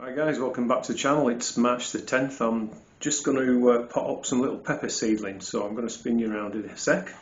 Hi guys, welcome back to the channel. It's March the 10th. I'm just going to pot up some little pepper seedlings, so I'm going to spin you around in a sec.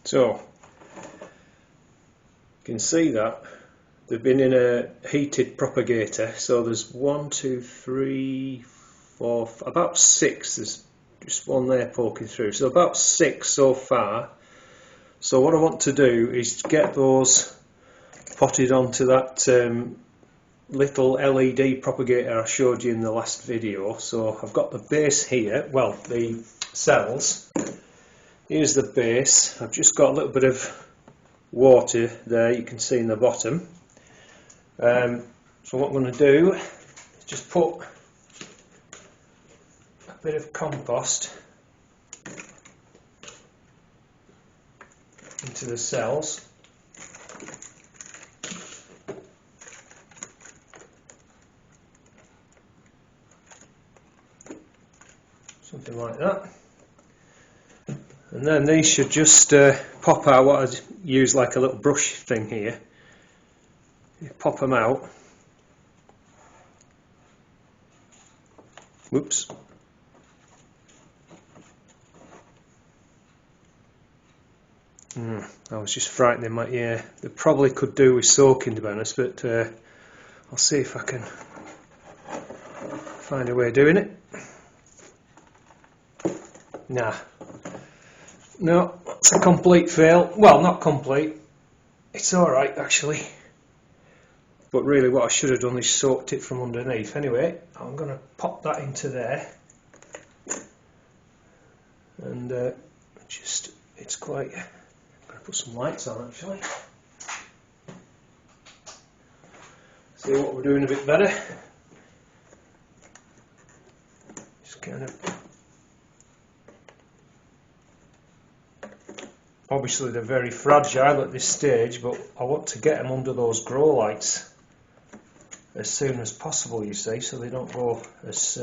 So, you can see that they've been in a heated propagator, so there's 1, 2, 3, 4, about 6, there's just one there poking through, so about 6 so far. So what I want to do is get those potted onto that little LED propagator I showed you in the last video. So I've got the base here, well, the cells. Here's the base. I've just got a little bit of water there, you can see in the bottom. So what I'm going to do is just put a bit of compost into the cells. Something like that. And then these should just pop out. What I use like a little brush thing here. You pop them out. Whoops. I was just frightening my ear. They probably could do with soaking, to be honest, but I'll see if I can find a way of doing it. Nah. No, it's a complete fail. Well, not complete. It's alright actually. But really what I should have done is soaked it from underneath. Anyway, I'm going to pop that into there. And it's quite... I'm going to put some lights on actually. See what we're doing a bit better. Just kind of... Obviously they're very fragile at this stage, but I want to get them under those grow lights as soon as possible, you see, so they don't go as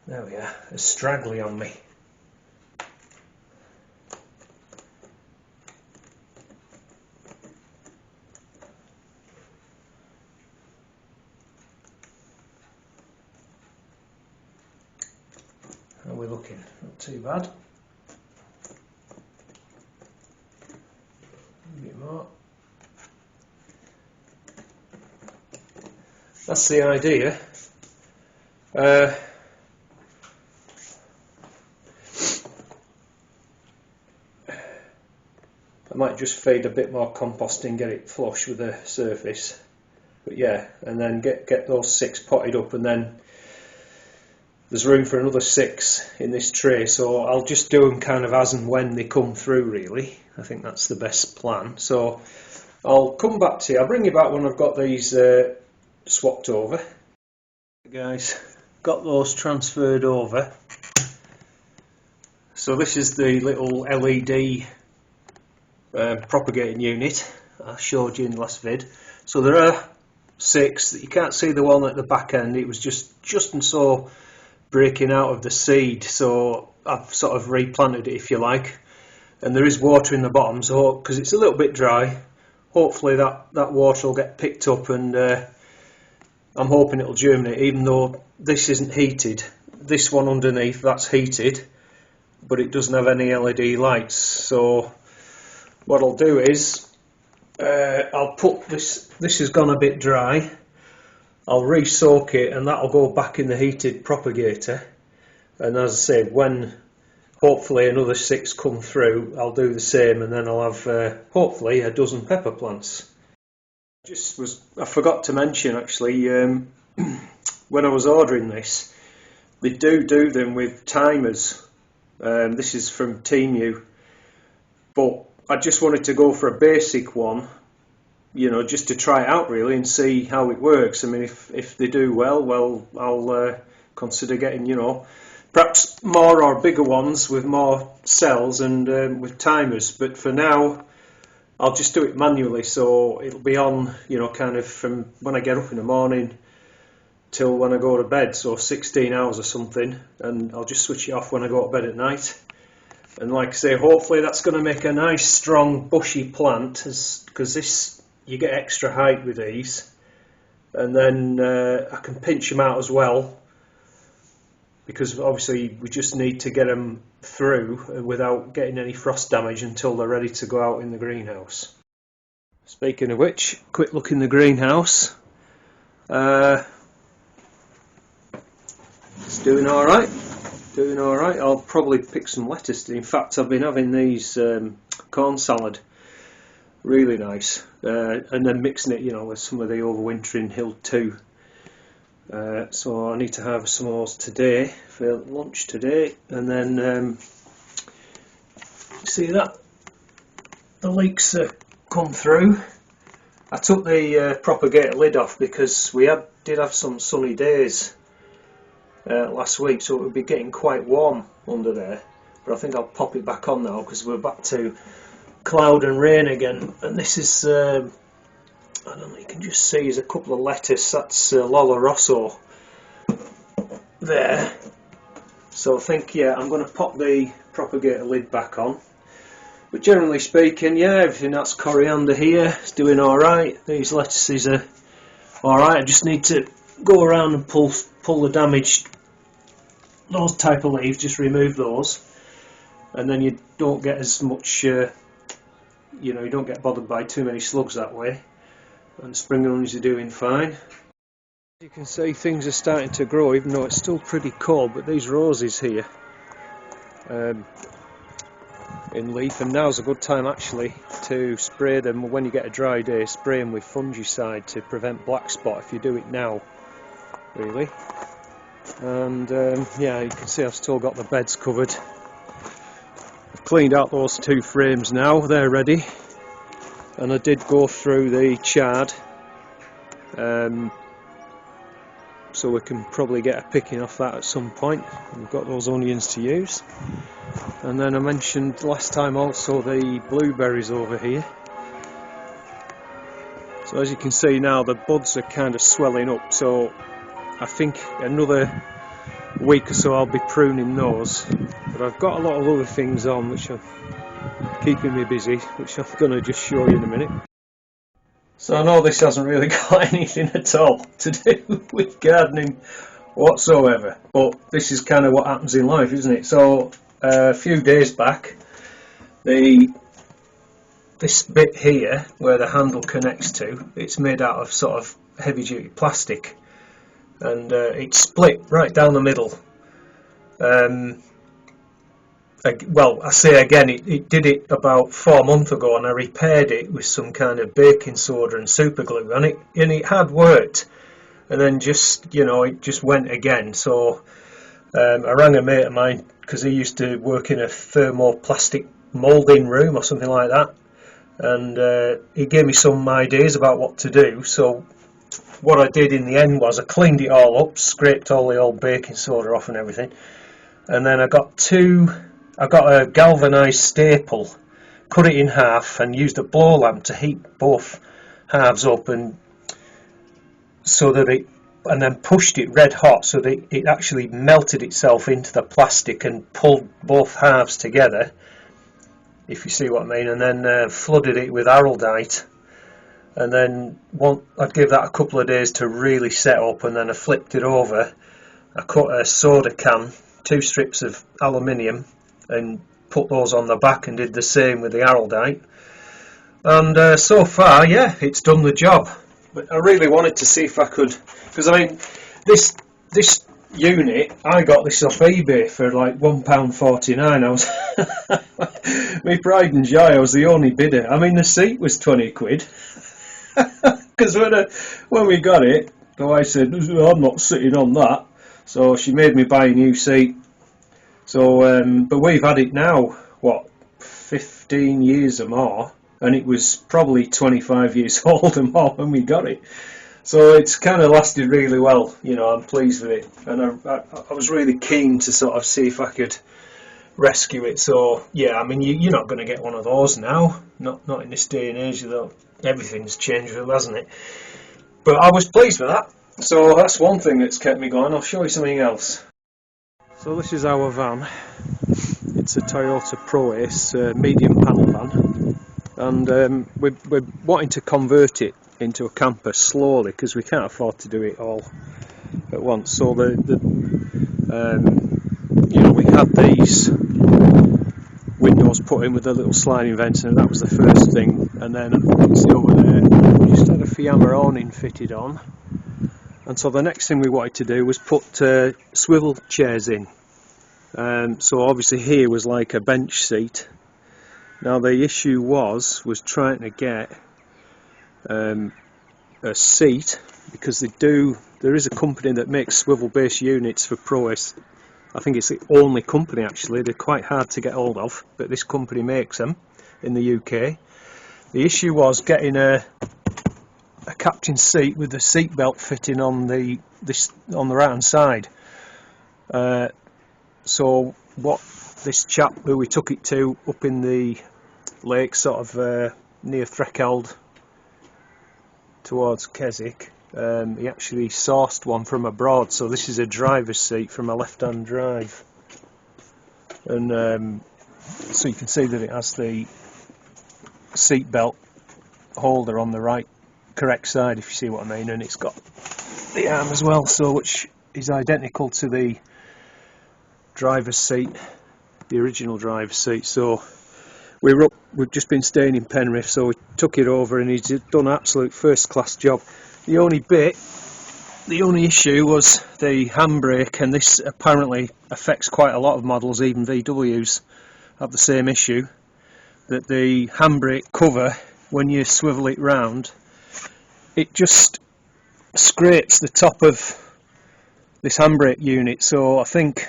there we are, as straggly on me. How are we looking? Not too bad. A bit more. That's the idea. I might just feed a bit more compost in, get it flush with the surface. But yeah, and then get those 6 potted up, and then there's room for another 6 in this tray, so I'll just do them kind of as and when they come through really. I think that's the best plan. So I'll come back to you, I'll bring you back when I've got these swapped over. Guys, got those transferred over. So this is the little LED propagating unit I showed you in the last vid. So there are 6. You can't see the one at the back end, it was just and so breaking out of the seed, so I've sort of replanted it if you like, and there is water in the bottom, so because it's a little bit dry, hopefully that water will get picked up, and I'm hoping it'll germinate, even though this isn't heated. This one underneath, that's heated, but it doesn't have any LED lights. So what I'll do is I'll put this has gone a bit dry, I'll re-soak it, and that'll go back in the heated propagator, and as I said, when hopefully another 6 come through, I'll do the same, and then I'll have hopefully a dozen pepper plants. I forgot to mention actually, when I was ordering this, they do them with timers. This is from Temu, but I just wanted to go for a basic one, you know, just to try it out really and see how it works. I mean, if they do well, I'll consider getting, you know, perhaps more or bigger ones with more cells and with timers. But for now, I'll just do it manually, so it'll be on, you know, kind of from when I get up in the morning till when I go to bed, so 16 hours or something, and I'll just switch it off when I go to bed at night. And like I say, hopefully that's going to make a nice strong bushy plant, because this, you get extra height with these. And then I can pinch them out as well, because obviously we just need to get them through without getting any frost damage until they're ready to go out in the greenhouse. Speaking of which, quick look in the greenhouse. It's doing alright. Doing alright. I'll probably pick some lettuce. In fact, I've been having these corn salad. Really nice. And then mixing it, with some of the overwintering Hill 2. So I need to have some of those today for lunch today. And then see that the leeks come through. I took the propagator lid off because we did have some sunny days last week, so it would be getting quite warm under there. But I think I'll pop it back on now because we're back to cloud and rain again. And this is, I don't know, you can just see there's a couple of lettuce. That's Lola Rosso there. So I think, yeah, I'm going to pop the propagator lid back on. But generally speaking, yeah, everything that's coriander here is doing alright. These lettuces are alright. I just need to go around and pull the damaged, those type of leaves, just remove those. And then you don't get as much, you don't get bothered by too many slugs that way. And the spring onions are doing fine. You can see things are starting to grow, even though it's still pretty cold. But these roses here in leaf, and now's a good time actually to spray them when you get a dry day. Spray them with fungicide to prevent black spot if you do it now, really. And yeah, you can see I've still got the beds covered. I've cleaned out those 2 frames now, they're ready. And I did go through the chard, so we can probably get a picking off that at some point. We've got those onions to use. And then I mentioned last time also the blueberries over here. So as you can see now, the buds are kind of swelling up, so I think another week or so I'll be pruning those. But I've got a lot of other things on which are keeping me busy, which I'm going to just show you in a minute. So I know this hasn't really got anything at all to do with gardening whatsoever, but this is kind of what happens in life, isn't it? So a few days back, this bit here where the handle connects to, it's made out of sort of heavy duty plastic, and it split right down the middle. Well, I say again, it did it about 4 months ago, and I repaired it with some kind of baking soda and super glue, and it had worked, and then just it just went again. So I rang a mate of mine because he used to work in a thermoplastic moulding room or something like that, and he gave me some ideas about what to do. So what I did in the end was I cleaned it all up, scraped all the old baking soda off and everything, and then I got a galvanised staple, cut it in half, and used a blow lamp to heat both halves up, and then pushed it red hot so that it actually melted itself into the plastic and pulled both halves together, if you see what I mean, and then flooded it with araldite. And then I'd give that a couple of days to really set up, and then I flipped it over. I cut a soda can, 2 strips of aluminium, and put those on the back, and did the same with the araldite. And so far, yeah, it's done the job. But I really wanted to see if I could, because I mean, this unit, I got this off eBay for like £1.49. I was my pride and joy, I was the only bidder. I mean, the seat was 20 quid. Because when we got it, the wife said, I'm not sitting on that. So she made me buy a new seat. So, but we've had it now, 15 years or more, and it was probably 25 years old or more when we got it. So it's kind of lasted really well, I'm pleased with it. And I was really keen to sort of see if I could rescue it. So, yeah, I mean, you're not going to get one of those now, not in this day and age, though. Everything's changed, hasn't it? But I was pleased with that. So that's one thing that's kept me going. I'll show you something else. So this is our van. it's a Toyota Pro Ace medium panel van, and we're wanting to convert it into a camper slowly because we can't afford to do it all at once. So we had these windows put in with the little sliding vents, and that was the first thing. And then see over there, we just had a Fiamma awning fitted on. And so the next thing we wanted to do was put swivel chairs in. So obviously here was like a bench seat. Now the issue was trying to get a seat, because there is a company that makes swivel base units for Pro Ace. I think it's the only company actually. They're quite hard to get hold of, but this company makes them in the UK. The issue was getting a captain's seat with the seat belt fitting on the right hand side. So what this chap who we took it to up in the lake, sort of near Threkeld towards Keswick, he actually sourced one from abroad. So this is a driver's seat from a left-hand drive, and so you can see that it has the seat belt holder on the correct side, if you see what I mean, and it's got the arm as well, so which is identical to the driver's seat, the original driver's seat. So we've just been staying in Penrith, so we took it over and he's done an absolute first class job. The only issue was the handbrake, and this apparently affects quite a lot of models. Even VWs have the same issue, that the handbrake cover, when you swivel it round, it just scrapes the top of this handbrake unit. So I think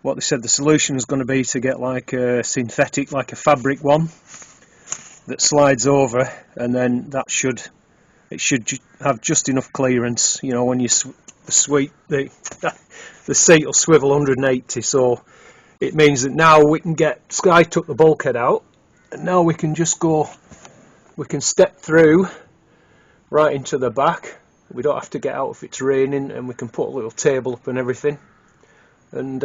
what they said the solution was going to be to get like a synthetic, like a fabric one that slides over, and then it should have just enough clearance. You know, when you sweep the seat will swivel 180. So it means that now we can get. Sky took the bulkhead out, and now we can just go. We can step through right into the back. We don't have to get out if it's raining, and we can put a little table up and everything, and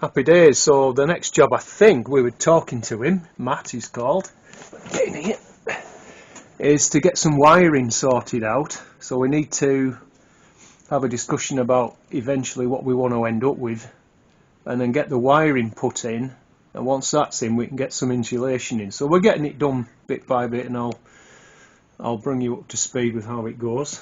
happy days. So the next job, I think we were talking to him, Matt he's called, getting here, is to get some wiring sorted out. So we need to have a discussion about eventually what we want to end up with, and then get the wiring put in, and once that's in we can get some insulation in. So we're getting it done bit by bit, and I'll bring you up to speed with how it goes.